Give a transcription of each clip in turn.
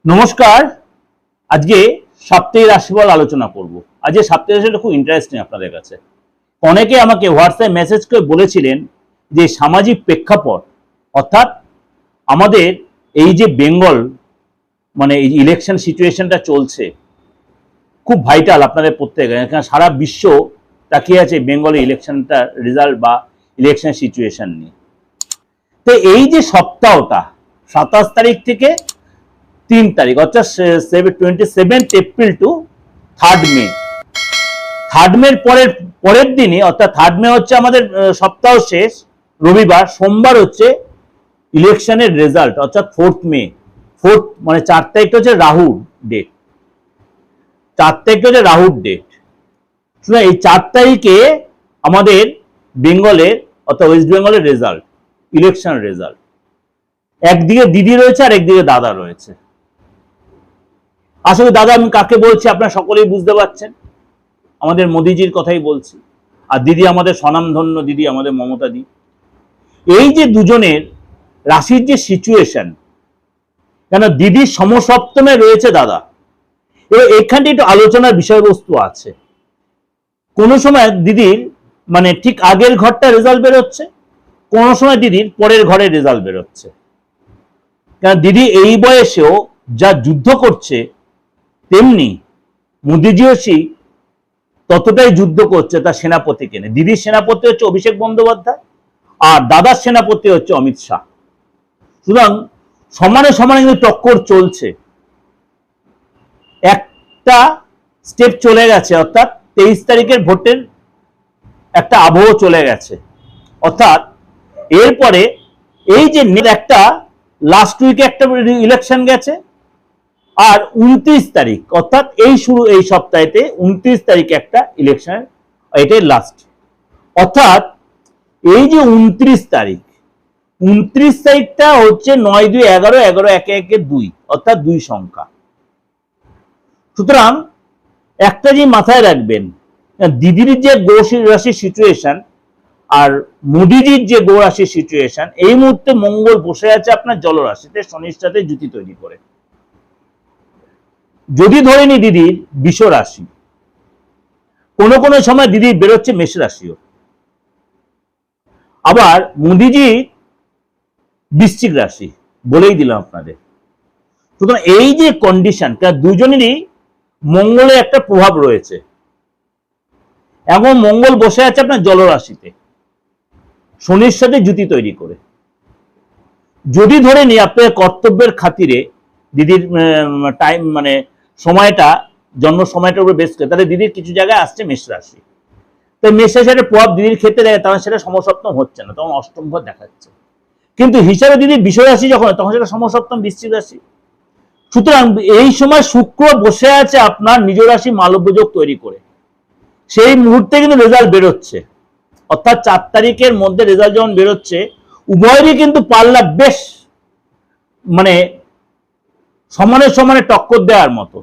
নমস্কার। আজকে সাপ্তাহিক রাশিফল আলোচনা করব। আজকে সাপ্তাহিক রাশিটা খুব ইন্টারেস্টিং আপনাদের কাছে। অনেকে আমাকে হোয়াটসঅ্যাপ মেসেজ করে বলেছিলেন যে সামাজিক প্রেক্ষাপট অর্থাৎ আমাদের এই যে বেঙ্গল মানে এই ইলেকশন সিচুয়েশনটা চলছে খুব ভাইটাল আপনাদের প্রত্যেকে, এখানে সারা বিশ্ব তাকিয়ে আছে বেঙ্গলের ইলেকশনটা রেজাল্ট বা ইলেকশন সিচুয়েশন নিয়ে। তো এই যে সপ্তাহটা 27 তারিখ থেকে 3 তারিখ অর্থাৎ 27 এপ্রিল টু 3 মে, 3 মের পরের দিনে অর্থাৎ 3 মে হচ্ছে আমাদের সপ্তাহ শেষ রবিবার, সোমবার হচ্ছে ইলেকশনের রেজাল্ট অর্থাৎ 4 মে। 4 মানে 4 তারিখটা হচ্ছে রাহু ডেট, 4 তারিখটা হচ্ছে রাহুর ডেট। এই 4 তারিখে আমাদের বেঙ্গলের অর্থাৎ ওয়েস্ট বেঙ্গলের রেজাল্ট, ইলেকশন রেজাল্ট। একদিকে দিদি রয়েছে আর একদিকে দাদা রয়েছে। আসলে দাদা আমি কাকে বলছি আপনারা সকলেই বুঝতে পারছেন, আমাদের মোদিজির কথাই বলছি। আর দিদি আমাদের স্বনামধন্য দিদি, আমাদের মমতা দি। এই যে দুজনের রাশির যে সিচুয়েশন, কেন দিদির সমসপ্তমে রয়েছে দাদা, এবার এখানটি একটু আলোচনার বিষয়বস্তু আছে। কোনো সময় দিদির মানে ঠিক আগের ঘরটা রেজাল্ট বেরোচ্ছে, কোনো সময় দিদির পরের ঘরে রেজাল্ট বেরোচ্ছে। কারণ দিদি এই বয়সেও যা যুদ্ধ করছে তেমনি মোদিজিও ততটাই যুদ্ধ করছে তার সেনাপতিকে নিয়ে। দিদির সেনাপতি হচ্ছে অভিষেক বন্দ্যোপাধ্যায় আর দাদার সেনাপতি হচ্ছে অমিত শাহ। সুতরাং সমানে সমানে কিন্তু টক্কর চলছে। একটা স্টেপ চলে গেছে অর্থাৎ 23 তারিখের ভোটের একটা আবহ চলে গেছে, অর্থাৎ এরপরে এই যে একটা লাস্ট উইকে একটা ইলেকশন গেছে আর 29 তারিখ অর্থাৎ এই শুরু এই সপ্তাহেতে 29 তারিখে একটা ইলেকশন, এটাই লাস্ট। অর্থাৎ এই যে 29 তারিখটা হচ্ছে 9 2 11 11 1 1 2 অর্থাৎ 2 সংখ্যা। সুতরাং একটা যে মাথায় রাখবেন, দিদির যে গো রাশির সিচুয়েশন আর মোদিজির যে গো রাশির সিচুয়েশন, এই মুহূর্তে মঙ্গল বসে আছে আপনার জলরাশিতে শনির সাথে জুতি তৈরি করে। যদি ধরে নি দিদির বৃষ রাশি, কোনো কোনো সময় দিদির বেরোচ্ছে মেষ রাশিও, আবার মোদিজি বৃশ্চিক রাশি, বলেই দিলাম আপনাদের। সুতরাং এই যে কন্ডিশন, দুজনেরই মঙ্গলের একটা প্রভাব রয়েছে এবং মঙ্গল বসে আছে আপনার জলরাশিতে শনির সাথে জুতি তৈরি করে। যদি ধরে নি আপনার কর্তব্যের খাতিরে দিদির টাইম মানে সময়টা জন্ম সময়টার উপর বেস করে, তাহলে দিদির কিছু জায়গায় আসছে মেষ রাশি। তো মেষ রাশির প্রভাব দিদির ক্ষেত্রে দেখে তখন সেটা সমসপ্তম হচ্ছে না, তখন অষ্টম ঘর দেখাচ্ছে। কিন্তু হিসাবে দিদির বিষয় রাশি যখন, তখন সেটা সমসপ্তম বৃশ্চিক রাশি। সুতরাং এই সময় শুক্র বসে আছে আপনার নিজ রাশি মালব্যযোগ তৈরি করে, সেই মুহূর্তে কিন্তু রেজাল্ট বেরোচ্ছে। অর্থাৎ 4 তারিখের মধ্যে রেজাল্ট যখন বেরোচ্ছে, উভয়েরই কিন্তু পাল্লা বেশ মানে সমানে সমানে টক্কর দেওয়ার মতো,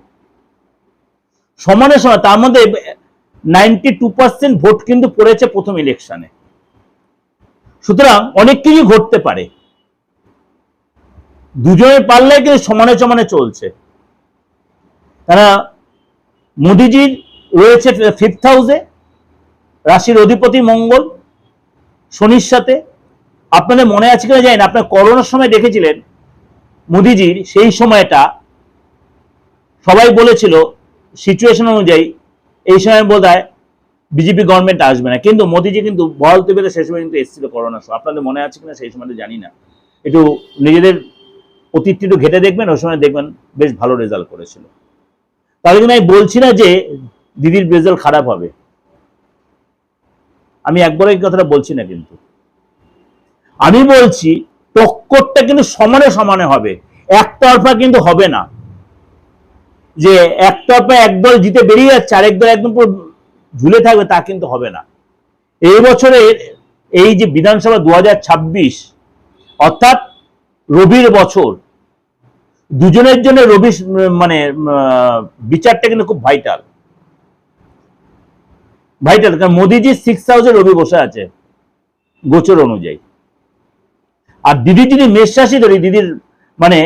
সমানে সমানে। তার মধ্যে 92% ভোট কিন্তু পড়েছে প্রথম ইলেকশনে। সুতরাং অনেক কিছু ঘটতে পারে, দুজনের পাল্লায় কিন্তু সমানে সমানে চলছে। তারা মোদিজির রয়েছে 5th হাউসে, রাশির অধিপতি মঙ্গল শনির সাথে। আপনাদের মনে আছে কিনা জানেন, আপনার করোনার সময় দেখেছিলেন মোদিজির সেই সময়টা সবাই বলেছিল সিচুয়েশন অনুযায়ী এই সময় বোধহয় বিজেপি গভর্নমেন্ট আসবে না, কিন্তু মোদিজি কিন্তু বল পেতে সেই সময় কিন্তু এসেছিল করোনার সময়। আপনাদের মনে আছে কিনা সেই সময়টা জানি না, একটু নিজেদের অতীতটি একটু ঘেটে দেখবেন, ওই সময় দেখবেন বেশ ভালো রেজাল্ট করেছিল। তাহলে কিন্তু আমি বলছি না যে দিদির রেজাল্ট খারাপ হবে, আমি একবারও এই কথাটা বলছি না, কিন্তু আমি বলছি টক্করটা কিন্তু সমানে সমানে হবে, একতরফা কিন্তু হবে না যে একতরফা একদল জিতে বেরিয়ে যাচ্ছে আর একদল একদম পুরো ঝুলে থাকবে, তা কিন্তু হবে না। এই বছরের এই যে বিধানসভা 2026 অর্থাৎ রবির বছর, দুজনের জন্য রবি মানে বিচারটা কিন্তু খুব ভাইটাল। কারণ মোদিজি 6th হাউসে রবি বসে আছে গোচর অনুযায়ী, আর দিদি যদি মেষ রাশি ধরি, দিদির মানে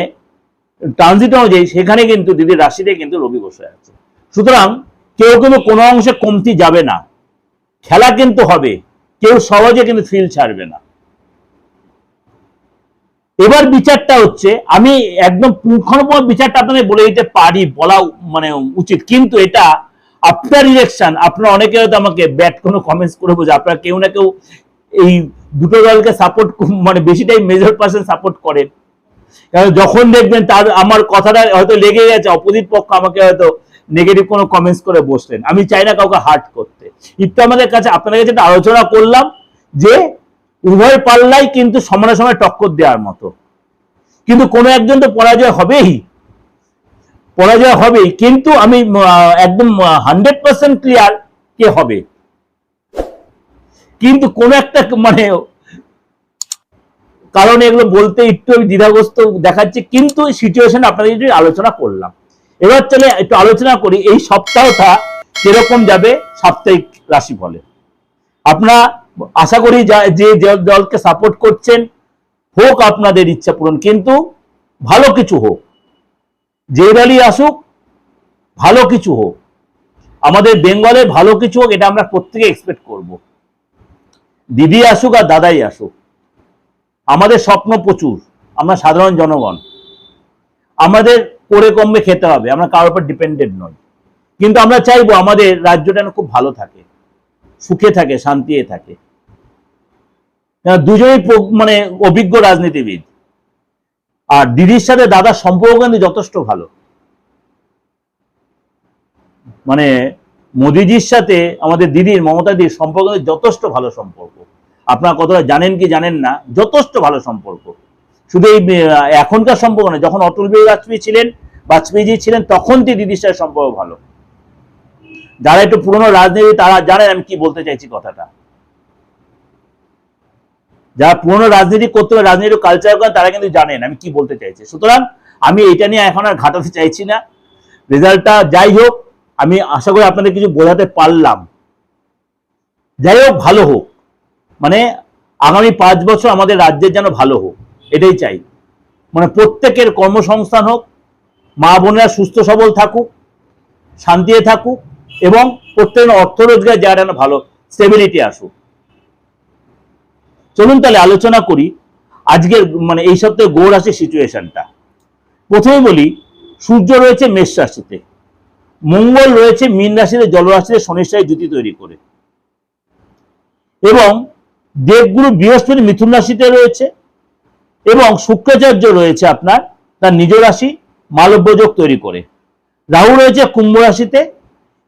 ট্রানজিট অনুযায়ী সেখানে কিন্তু দিদির রাশিতে কিন্তু রবি বসে আছে। সুতরাং কেউ কিন্তু কোনো অংশে কমতি যাবে না, খেলা কিন্তু হবে, কেউ সহজে কিন্তু ফিল ছাড়বে না। এবার বিচারটা হচ্ছে, আমি একদম পুঙ্খানুপুঙ্খ বিচারটা আপনাদের বলে দিতে পারি, বলা মানে উচিত, কিন্তু এটা আফটার ইলেকশন আপনারা অনেকে হয়তো আমাকে ব্যাড কোনো কমেন্টস করে বোঝে, আপনারা কেউ না কেউ এই দুটো দলকে সাপোর্ট মানে বেশিটাই মেজর পার্সেন্ট সাপোর্ট করেন। কারণ যখন দেখবেন তার আমার কথাটা হয়তো লেগে গেছে, অপোজিট পক্ষ আমাকে হয়তো নেগেটিভ কোনো কমেন্টস করে বসলেন, আমি চাই না কাউকে হার্ট করতে। একটু আমাদের কাছে আপনাদের কাছে একটা আলোচনা করলাম যে উভয় পাল্লাই কিন্তু সমানে সমানে টক্কর দেওয়ার মতো, কিন্তু কোনো একজন তো পরাজয় হবেই, পরাজয় হবেই, কিন্তু আমি একদম 100% ক্লিয়ার কে হবে, কিন্তু কোন একটা মানে কারণে এগুলো বলতে একটু আমি দ্বিধাগ্রস্ত দেখাচ্ছি, কিন্তু সিচুয়েশন আপনাদের যদি আলোচনা করলাম। এবার চলে একটু আলোচনা করি এই সপ্তাহটা কিরকম যাবে সাপ্তাহিক রাশিফলে। আপনারা আশা করি যে দলকে সাপোর্ট করছেন হোক আপনাদের ইচ্ছা পূরণ, কিন্তু ভালো কিছু হোক, যে দলই আসুক ভালো কিছু হোক, আমাদের বেঙ্গলের ভালো কিছু হোক, এটা আমরা প্রত্যেকে এক্সপেক্ট করব। দিদি আসুক আর দাদাই আসুক, আমাদের স্বপ্ন প্রচুর, আমরা সাধারণ জনগণ, আমাদের করে কমবে খেতে হবে, আমরা কারোর উপর ডিপেন্ডেন্ট নই, কিন্তু আমরা চাইবো আমাদের রাজ্যটা খুব ভালো থাকে, সুখে থাকে, শান্তিতে থাকে। দুজনেই মানে অভিজ্ঞ রাজনীতিবিদ, আর দিদির সাথে দাদার সম্পর্ক কিন্তু যথেষ্ট ভালো। মানে মোদিজির সাথে আমাদের দিদির, মমতা দিদির সম্পর্ক যথেষ্ট ভালো সম্পর্ক। আপনারা কতটা জানেন কি জানেন না, যথেষ্ট ভালো সম্পর্ক। শুধু এই এখনকার সম্পর্ক না, যখন অটল বিহারী বাজপেয়ীজি ছিলেন তখন দিদির সাথে সম্পর্ক ভালো। যারা একটু পুরনো রাজনীতি তারা জানেন আমি কি বলতে চাইছি কথাটা। যারা পুরনো রাজনীতি করতে হবে, রাজনীতি কালচার করেন, তারা কিন্তু জানেন আমি কি বলতে চাইছি। সুতরাং আমি এটা নিয়ে এখন আর ঘাটাতে চাইছি না। রেজাল্টটা যাই হোক, আমি আশা করি আপনাদের কিছু বোঝাতে পারলাম। যাই হোক, ভালো হোক, মানে আগামী 5 বছর আমাদের রাজ্যের যেন ভালো হোক, এটাই চাই। মানে প্রত্যেকের কর্মসংস্থান হোক, মা বোনেরা সুস্থ সবল থাকুক, শান্তিতে থাকুক, এবং প্রত্যেকের অর্থ রোজগার যেন ভালো স্টেবিলিটি আসুক। চলুন তাহলে আলোচনা করি আজকের মানে এই সপ্তাহে গ্রহ রাশির সিচুয়েশনটা। প্রথমে বলি, সূর্য রয়েছে মেষ রাশিতে, মঙ্গল রয়েছে মীন রাশিতে, জলরাশিতে শনির সাথে জুতি তৈরি করে, এবং দেবগুরু বৃহস্পতি মিথুন রাশিতে রয়েছে, এবং শুক্রাচার্য রয়েছে আপনার তার নিজ রাশি মালব্য যোগ তৈরি করে, রাহু রয়েছে কুম্ভ রাশিতে,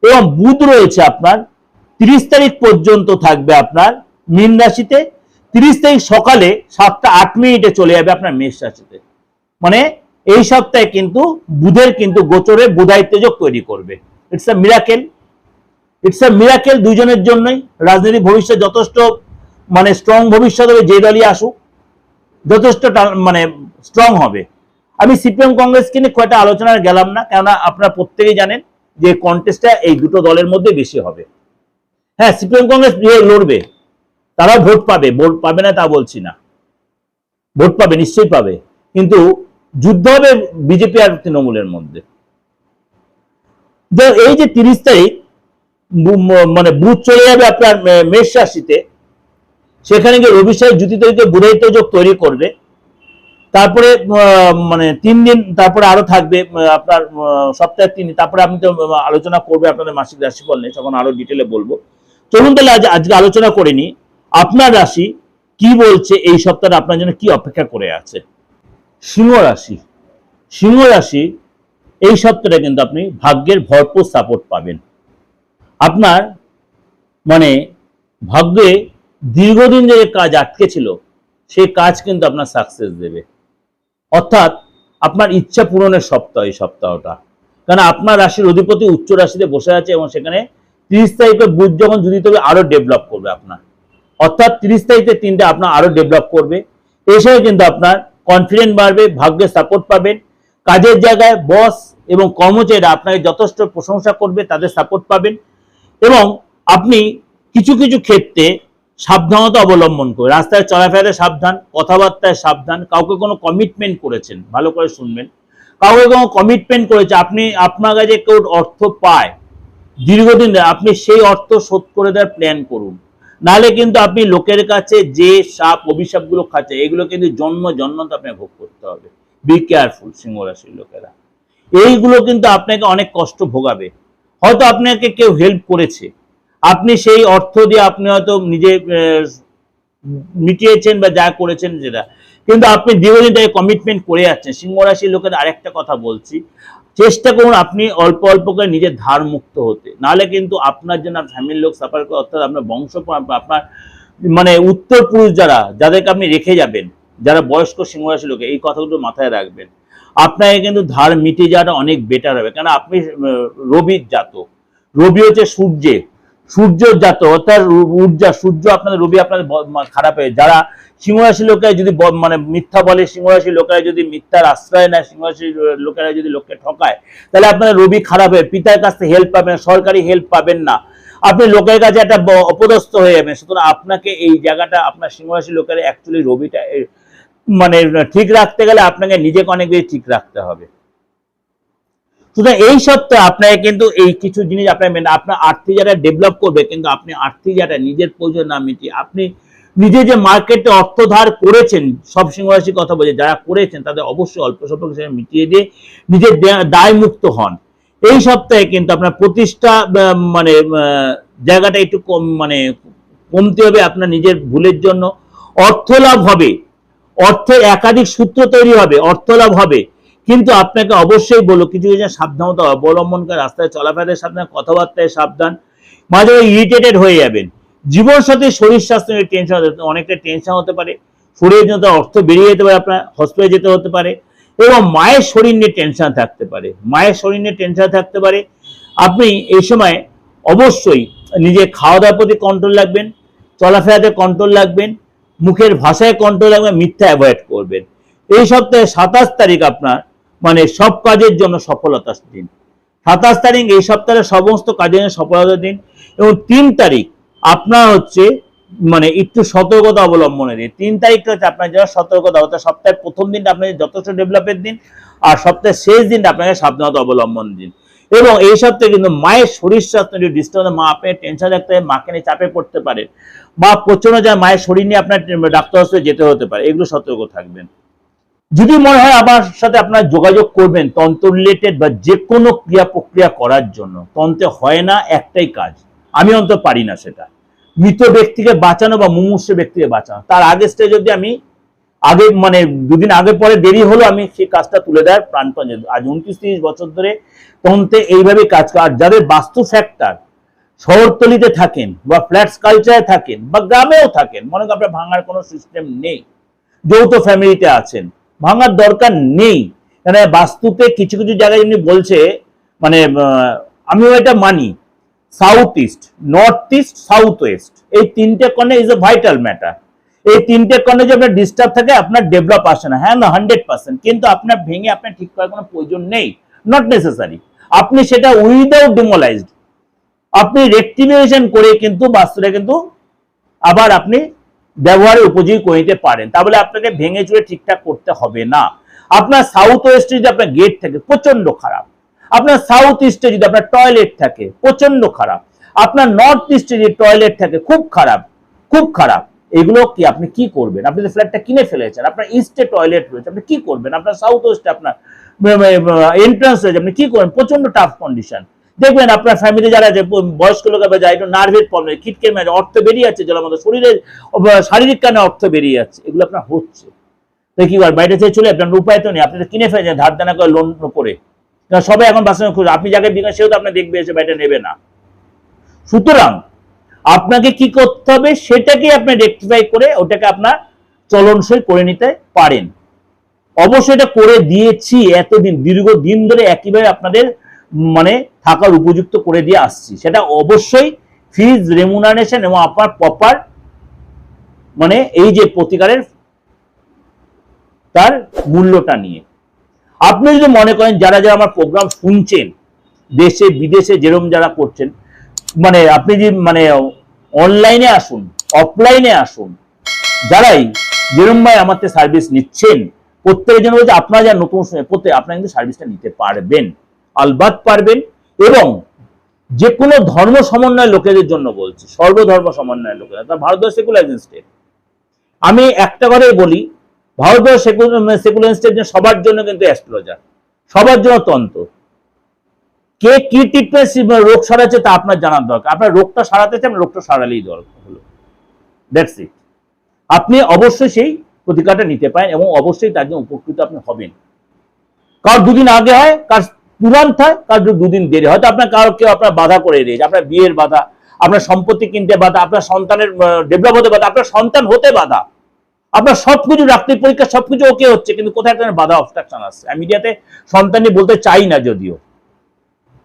এবং বুধ রয়েছে আপনার 30 তারিখ পর্যন্ত থাকবে আপনার মীন রাশিতে, 30 তারিখ সকালে 7টা 8 মিনিটে চলে যাবে আপনার মেষ রাশিতে। মানে এই সপ্তাহে কিন্তু বুধের কিন্তু গোচরে বুধায়িত্ব যোগ তৈরি করবে। It's a miracle, it's a miracle দুজনের জন্যই। রাজনীতি ভবিষ্যৎ যথেষ্ট মানে স্ট্রং ভবিষ্যৎ হবে, যে দলই আসুক যথেষ্ট মানে স্ট্রং হবে। আমি সিপিএম কংগ্রেসকে নিয়ে কয়েকটা আলোচনায় গেলাম না, কেননা আপনারা প্রত্যেকেই জানেন যে কন্টেস্টটা এই দুটো দলের মধ্যে বেশি হবে। হ্যাঁ, সিপিএম কংগ্রেস লড়বে, তারা ভোট পাবে, ভোট পাবে না তা বলছি না, ভোট পাবে, নিশ্চয়ই পাবে, কিন্তু যুদ্ধ হবে বিজেপি আর তৃণমূলের মধ্যে। এই যে 30 তারিখ মানে বুধ চলে যাবে আপনার মেষ রাশিতে, সেখানে গিয়ে রবির সাথে জুতি তৈরিতে বুধায়িত্ব যোগ তৈরি করবে। তারপরে মানে 3 দিন তারপরে আরো থাকবে আপনার সপ্তাহে 3 দিন, তারপরে আমি তো আলোচনা করবে আপনাদের মাসিক রাশিফল নিয়ে, তখন আরো ডিটেলে বলবো। চলুন তাহলে আজকে আলোচনা করে নি আপনার রাশি কি বলছে, এই সপ্তাহে আপনার জন্য কি অপেক্ষা করে আছে। সিংহ রাশি, সিংহ রাশি এই সপ্তাহে কিন্তু আপনি ভাগ্যের ভরপুর সাপোর্ট পাবেন। আপনার মানে ভাগ্যে দীর্ঘদিন যে কাজ আটকে ছিল সেই কাজ কিন্তু আপনার সাকসেস দেবে, অর্থাৎ আপনার ইচ্ছা পূরণের সপ্তাহ এই সপ্তাহটা। কারণ আপনার রাশির অধিপতি উচ্চ রাশিতে বসে আছে, এবং সেখানে 30 তারিখে বুধ যখন যদি তবে আরো ডেভেলপ করবে আপনার, অর্থাৎ 30 তারিখে 3টে আপনার আরো ডেভেলপ করবে। এসেও কিন্তু আপনার কনফিডেন্স বাড়বে, ভাগ্যের সাপোর্ট পাবেন, কাজের জায়গায় বস এবং কর্মচারীরা আপনাকে যথেষ্ট প্রশংসা করবে, তাদের সাপোর্ট পাবেন, এবং আপনি কিছু কিছু ক্ষেত্রে সাবধানতা অবলম্বন করে রাস্তায় চলাফেরাতে সাবধান, কথাবার্তায় সাবধান। কাউকে কোনো কমিটমেন্ট করেছেন ভালো করে শুনবেন, কাউকে কোনো কমিটমেন্ট করেছে, আপনি আপনার কাছে কেউ অর্থ পায় দীর্ঘদিন ধরে, আপনি সেই অর্থ শোধ করে দেওয়ার প্ল্যান করুন। নাহলে কিন্তু আপনি লোকের কাছে যে সাপ অভিশাপগুলো খাচ্ছে, এগুলো কিন্তু জন্ম জন্মান্ত আপনাকে ভোগ করতে হবে। বি কেয়ারফুল সিংহ রাশির লোকেরা, এইগুলো কিন্তু আপনাকে অনেক কষ্ট ভোগাবে। হয়তো আপনাকে কেউ হেল্প করেছে, আপনি সেই অর্থ দিয়ে আপনি হয়তো নিজে মিটিয়েছেন বা যা করেছেন যেটা, কিন্তু আপনি দীর্ঘদিন থেকে কমিটমেন্ট করে যাচ্ছেন। সিংহ রাশির লোকের আরেকটা কথা বলছি, চেষ্টা করুন আপনি অল্প অল্প করে নিজের ধার মুক্ত হতে, নাহলে কিন্তু আপনার জন্য ফ্যামিলির লোক সাফার করে, অর্থাৎ আপনার বংশ আপনার মানে উত্তর পুরুষ যাদেরকে আপনি রেখে যাবেন, যারা বয়স্ক সিংহ রাশির লোক, এই কথাগুলো মাথায় রাখবেন। আপনাকে কিন্তু ধার মিটে যাওয়াটা অনেক বেটার হবে, কারণ আপনি রবির জাতক, রবি হচ্ছে সূর্যের জাতক, অর্থাৎ ঊর্জা, সূর্য আপনাদের, রবি আপনাদের খারাপ হয়ে, যারা সিংহরাশি লোকেরা যদি মানে মিথ্যা বলে, সিংহরাশি লোকেরা যদি মিথ্যার আশ্রয় নেয়, সিংহরাশি লোকেরা যদি লোককে ঠকায়, তাহলে আপনার রবি খারাপ হয়ে পিতার কাছ থেকে হেল্প পাবেন, সরকারি হেল্প পাবেন না, আপনি লোকের কাছে একটা অপদস্থ হয়ে যাবেন। সুতরাং আপনাকে এই জায়গাটা, আপনার সিংহরাশি লোকেরা অ্যাকচুয়ালি রবিটা মানে ঠিক রাখতে গেলে আপনাকে নিজেকে অনেক বেশি ঠিক রাখতে হবে। সুতরাং এই সপ্তাহে আপনাকে কিন্তু এই কিছু জিনিস আপনার আর্থিক জায়গায় ডেভেলপ করবে, কিন্তু আপনি আর্থিক জায়গায় নিজের প্রয়োজন না মিটিয়ে, আপনি নিজে যে মার্কেটে অর্থ ধার করেছেন, সব সিংহরাশি কথা বলছে, যারা করেছেন তাদের অবশ্যই অল্প স্বল্প মিটিয়ে দিয়ে নিজের দায় মুক্ত হন। এই সপ্তাহে কিন্তু আপনার প্রতিষ্ঠা মানে জায়গাটা একটু কমতে হবে, আপনার নিজের ভুলের জন্য অর্থ লাভ হবে, অর্থের একাধিক সূত্র তৈরি হবে, অর্থ লাভ হবে, কিন্তু আপনাকে অবশ্যই বলো কিছু কিছু সাবধানতা অবলম্বন করে, রাস্তায় চলাফেরাতে সাবধান, কথাবার্তায় সাবধান, মাঝে মাঝে ইরিটেটেড হয়ে যাবেন। জীবন সাথে শরীর স্বাস্থ্য নিয়ে টেনশন, অনেকটা টেনশন হতে পারে, শরীরের জন্য অর্থ বেরিয়ে যেতে পারে, আপনার হসপিটালে যেতে হতে পারে, এবং মায়ের শরীর নিয়ে টেনশন থাকতে পারে, মায়ের শরীর নিয়ে টেনশন থাকতে পারে। আপনি এই সময় অবশ্যই নিজের খাওয়া দাওয়ার প্রতি কন্ট্রোল রাখবেন, চলাফেরাতে কন্ট্রোল রাখবেন, মুখের ভাষায় কন্ট্রোল রাখবেন, মিথ্যা অ্যাভয়েড করবেন। এই সপ্তাহে 27 তারিখ আপনার সব কাজের জন্য সফলতার দিন। 27 তারিখ এই সপ্তাহের সমস্ত কাজের জন্য সফলতার দিন, এবং 3 তারিখ আপনার হচ্ছে একটু সতর্কতা অবলম্বনের দিন। 3 তারিখটা হচ্ছে আপনার জন্য সতর্কতা, অর্থাৎ সপ্তাহের প্রথম দিনটা আপনাদের যথেষ্ট ডেভেলপের দিন, আর সপ্তাহের শেষ দিনটা আপনাকে সাবধানতা অবলম্বন দিন। এবং এই সপ্তাহে কিন্তু মায়ের শরীর স্বাস্থ্য নিয়ে ডিস্টার্ব, মা আপনি টেনশন রাখতে হবে, মাকে নিয়ে চাপে পড়তে পারেন, মা প্রচন্ড যায়, মায়ের শরীর নিয়ে আপনার ডাক্তার হসপিটালে যেতে হতে পারে, এগুলো সতর্ক থাকবেন। যদি মনে হয় আমার সাথে আপনার যোগাযোগ করবেন তন্ত্র রিলেটেড বা যে কোনো ক্রিয়া প্রক্রিয়া করার জন্য, তন্ত্রে হয় না একটাই কাজ, আমি অন্তত পারি না, সেটা মৃত ব্যক্তিকে বাঁচানো বা মুমূর্ষু ব্যক্তিকে বাঁচানো। তার আগে স্টেজ অব্দি আমি আগে দুদিন আগে পরে দেরি হলো, আমি সেই কাজটা তুলে দেওয়ার প্রাণপণ। আজ 29-30 বছর ধরে তন্ত্রে এইভাবে কাজ করে। আর যাদের বাস্তু ফ্যাক্টর শহরতলিতে থাকেন বা ফ্ল্যাটস কালচারে থাকেন বা গ্রামেও থাকেন, মনে করেন আপনার ভাঙার কোনো সিস্টেম নেই, যৌথ ফ্যামিলিতে আছেন, ভাঙার দরকার নেই। বাস্তুতে কিছু কিছু জায়গায় যেমনি বলছে, আমিও এটা মানি, south east, north east, south west, এই 3টে corner is a vital matter. এই 3টে কর্নার যদি আপনার ডিস্টার্ব থাকে, আপনার ডেভেলপ আসে না। হ্যাঁ না, 100%, কিন্তু আপনার ভেঙে আপনার ঠিক করার কোনো প্রয়োজন নেই, নট নেসেসারি। আপনি সেটা উইদাউট ডিমোলাইজড আপনি রেক্টিফিকেশন করে কিন্তু বাস্তুটা কিন্তু আবার আপনি ব্যবহারের উপযোগী করে নিতে পারেন। তাহলে আপনাকে ভেঙে চুরে ঠিকঠাক করতে হবে না। আপনার সাউথ ওয়েস্টে যদি আপনার গেট থাকে, প্রচন্ড খারাপ। আপনার সাউথ ইস্টে যদি আপনার টয়লেট থাকে, প্রচন্ড খারাপ। আপনার নর্থ ইস্টে যদি টয়লেট থাকে, খুব খারাপ, খুব খারাপ। এগুলো কি আপনি কি করবেন? আপনি যে ফ্ল্যাটটা কিনে ফেলেছেন, আপনার ইস্টে টয়লেট রয়েছে, আপনি কি করবেন? আপনার সাউথ ওয়েস্টে আপনার এন্ট্রান্স রয়েছে, আপনি কি করবেন? প্রচন্ড টাফ কন্ডিশন। দেখবেন আপনার ফ্যামিলি যারা যে বয়স্ক লোক যায়, একটু নার্ভের প্রবলেম, খিটকে মেরে অর্থ বেরিয়ে যাচ্ছে, জলের মতো শরীরের শারীরিক কারণে অর্থ বেরিয়ে যাচ্ছে, এগুলো আপনার হচ্ছে। তো কি কর, বাইরে থেকে চলে আপনার উপায় তো নেই, আপনি তো কিনে ফেলেছেন ধার দেনা করে, লোন করে। সবাই এখন বাসন খুঁজে, আপনি যাকে বিকাশ সেও তো আপনার দেখবে, এসে বাইরে নেবে না। সুতরাং আপনাকে কি করতে হবে, সেটাকে আপনি রেকটিফাই করে ওটাকে আপনার চলনসই করে নিতে পারেন। অবশ্যই এটা করে দিয়েছি, এতদিন দীর্ঘদিন ধরে একইভাবে আপনাদের থাকার উপযুক্ত করে দিয়ে আসছি। সেটা অবশ্যই ফিজ রেমুনারেশন এবং আপনার প্রপার এই যে প্রতিকারের তার মূল্যটা নিয়ে। আপনি যদি মনে করেন যারা যারা আমার প্রোগ্রাম শুনছেন, দেশে বিদেশে যেরকম যারা করছেন, আপনি যে অনলাইনে আসুন, অফলাইনে আসুন, যারাই যেরকম ভাই আমার সার্ভিস নিচ্ছেন, প্রত্যেকের জন্য বলছে আপনারা যা নতুন আপনারা কিন্তু সার্ভিসটা নিতে পারবেন, আলবাত পারবেন। এবং যে কোনো ধর্ম সমন্বয় লোকেদের জন্য বলছি, সর্বধর্ম সমন্বয় লোকেরা, তা ভারতবর্ষ সেকুলার স্টেট। আমি একটা কথাই বলি, ভারতবর্ষ সেকুলার স্টেট সবার জন্য কিন্তু অ্যাস্ট্রোলজার, সবার জন্য তন্ত্র। কে কি ট্রিটমেন্ট রোগ সারাচ্ছে তা আপনার জানার দরকার। আপনার রোগটা সারাতে চান, রোগটা সারালেই দরকার হলো, দ্যাটস ইট। আপনি অবশ্যই সেই প্রতিকারটা নিতে পারেন এবং অবশ্যই তার জন্য উপকৃত আপনি হবেন। কার দুদিন আগে হয়, কার তুরন্ত হয়, কার দুদিন দেরি, হয়তো আপনার কেউ আপনার বাধা করে দিয়েছে, আপনার বিয়ের বাধা, আপনার সম্পত্তি কিনতে বাধা, আপনার সন্তানের ডেভেলপ হতে বাধা, আপনার সন্তান হতে বাধা, আপনার সবকিছু ডাক্তারি পরীক্ষা সবকিছু ওকে হচ্ছে, কিন্তু কোথায় একটা বাধা অবস্ট্রাকশন আসছে। আমি মিডিয়াতে সন্তান নিয়ে বলতে চাই না যদিও,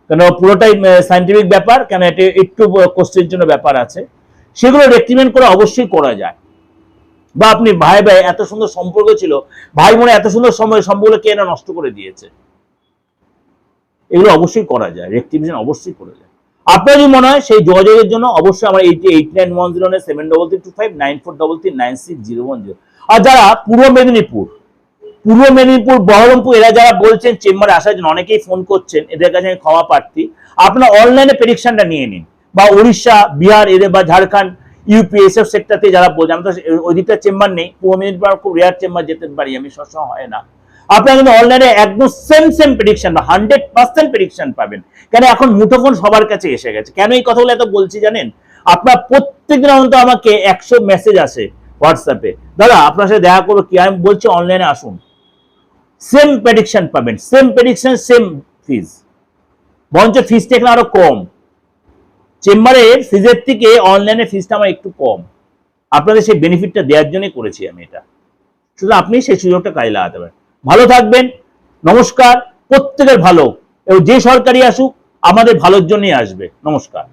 কেন পুরোটাই সায়েন্টিফিক ব্যাপার, কেন এটা একটু কোশ্চেন জন্য ব্যাপার আছে, সেগুলো রেক্টিমেন্ট করে অবশ্যই করা যায়। বা আপনি ভাই ভাই এত সুন্দর সম্পর্ক ছিল, ভাই মনে এত সুন্দর সময় সম্পর্ক কে না নষ্ট করে দিয়েছে, এগুলো অবশ্যই করা যায়, রেক্টিফিকেশন অবশ্যই করা যায়। আপনার যদি মনে হয় সেই যোগাযোগের জন্য অবশ্যই আমার 8891073394339601। আর যারা পূর্ব মেদিনীপুর বহরমপুর এরা যারা বলছেন চেম্বারে আসার জন্য, অনেকেই ফোন করছেন, এদের কাছে আমি ক্ষমা প্রার্থী। আপনার অনলাইনে প্রেডিকশনটা নিয়ে নিন, বা উড়িষ্যা, বিহার এদের, বা ঝাড়খণ্ড, ইউপি এসব সেক্টরতে যারা বলছেন, আমি তো ওই দিকটা চেম্বার নেই, পূর্ব মেদিনীপুর খুব রেয়ার চেম্বার যেতে পারি আমি, সবসময় হয় না। আপনারা কিন্তু অনলাইনে একদম সেম প্রেডিকশন বা 100% প্রেডিকশন পাবেন। কেন এখন মুঠোফোন সবার কাছে এসে গেছে। কেন এই কথাগুলো এত বলছি জানেন? আপনার প্রত্যেকদিন অন্তত আমাকে 100 মেসেজ আসে হোয়াটসঅ্যাপে, দাদা আপনার সাথে দেখা করবো কি, আমি বলছি অনলাইনে আসুন, সেম প্রেডিকশন পাবেন, সেম প্রেডিকশন সেম ফিজ, বরঞ্চ ফিজটা এখানে আরো কম। চেম্বারের ফিজের থেকে অনলাইনে ফিজটা আমার একটু কম, আপনাদের সেই বেনিফিটটা দেওয়ার জন্যই করেছি আমি এটা। শুধু আপনি সেই সুযোগটা কাজে লাগাতে পারেন। ভালো থাকবেন, নমস্কার। প্রত্যেকের ভালো, এবং যে সরকারি আসুক আমাদের ভালোর জন্যই আসবে। নমস্কার।